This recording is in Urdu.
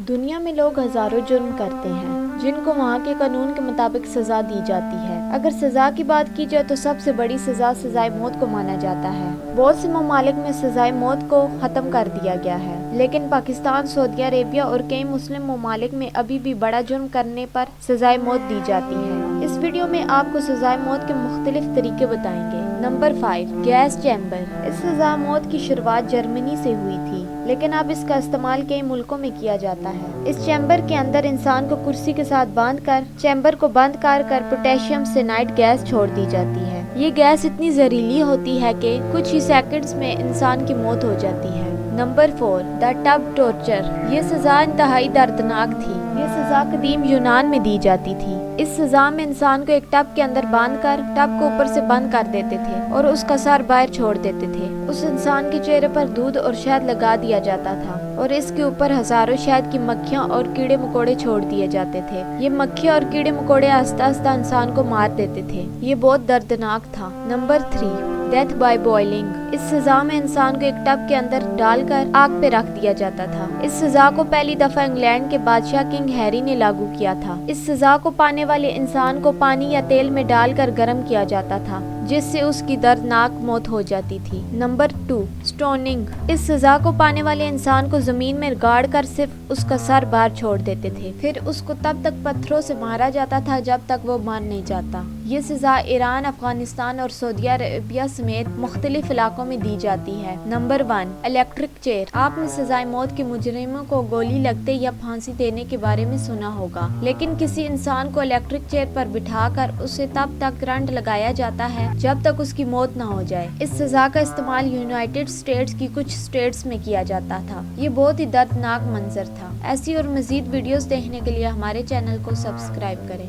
دنیا میں لوگ ہزاروں جرم کرتے ہیں جن کو وہاں کے قانون کے مطابق سزا دی جاتی ہے۔ اگر سزا کی بات کی جائے تو سب سے بڑی سزا سزائے موت کو مانا جاتا ہے۔ بہت سے ممالک میں سزائے موت کو ختم کر دیا گیا ہے، لیکن پاکستان، سعودی عربیہ اور کئی مسلم ممالک میں ابھی بھی بڑا جرم کرنے پر سزائے موت دی جاتی ہے۔ اس ویڈیو میں آپ کو سزائے موت کے مختلف طریقے بتائیں گے۔ Number 5، gas chamber. اس سزا موت کی شروعات جرمنی سے ہوئی تھی، لیکن اب اس کا استعمال کئی ملکوں میں کیا جاتا ہے۔ اس چیمبر کے اندر انسان کو کرسی کے ساتھ باندھ کر چیمبر کو بند کر پوٹیشیم سینائڈ گیس چھوڑ دی جاتی ہے۔ یہ گیس اتنی زہریلی ہوتی ہے کہ کچھ ہی سیکنڈز میں انسان کی موت ہو جاتی ہے۔ نمبر 4، دا ٹب ٹارچر۔ یہ سزا انتہائی دردناک تھی۔ یہ سزا قدیم یونان میں دی جاتی تھی۔ اس سزا میں انسان کو ایک ٹب کے اندر باندھ کر ٹب کو اوپر سے بند کر دیتے تھے اور اس کا سر باہر چھوڑ دیتے تھے۔ اس انسان کے چہرے پر دودھ اور شہد لگا دیا جاتا تھا اور اس کے اوپر ہزاروں شہد کی مکھیاں اور کیڑے مکوڑے چھوڑ دیے جاتے تھے۔ یہ مکھیاں اور کیڑے مکوڑے آہستہ آہستہ انسان کو مار دیتے تھے۔ یہ بہت دردناک تھا۔ Number 3، death by boiling. اس سزا میں انسان کو ایک ٹب کے اندر ڈال کر آگ پہ رکھ دیا جاتا تھا۔ اس سزا کو پہلی دفعہ انگلینڈ کے بادشاہ کنگ ہیری نے لاگو کیا تھا۔ اس سزا کو پانے والے انسان کو پانی یا تیل میں ڈال کر گرم کیا جاتا تھا، جس سے اس کی دردناک موت ہو جاتی تھی۔ Number 2، stoning. اس سزا کو پانے والے انسان کو زمین میں گاڑ کر صرف اس کا سر باہر چھوڑ دیتے تھے، پھر اس کو تب تک پتھروں سے مارا جاتا تھا جب تک وہ مر نہیں جاتا۔ یہ سزا ایران، افغانستان اور سعودی عربیہ سمیت مختلف علاقوں میں دی جاتی ہے۔ Number 1، electric chair. آپ نے سزائے موت کے مجرموں کو گولی لگتے یا پھانسی دینے کے بارے میں سنا ہوگا، لیکن کسی انسان کو الیکٹرک چیئر پر بٹھا کر اسے تب تک کرنٹ لگایا جاتا ہے جب تک اس کی موت نہ ہو جائے۔ اس سزا کا استعمال یونائٹڈ اسٹیٹس کی کچھ اسٹیٹس میں کیا جاتا تھا۔ یہ بہت ہی دردناک منظر تھا۔ ایسی اور مزید ویڈیوز دیکھنے کے لیے ہمارے چینل کو سبسکرائب کریں۔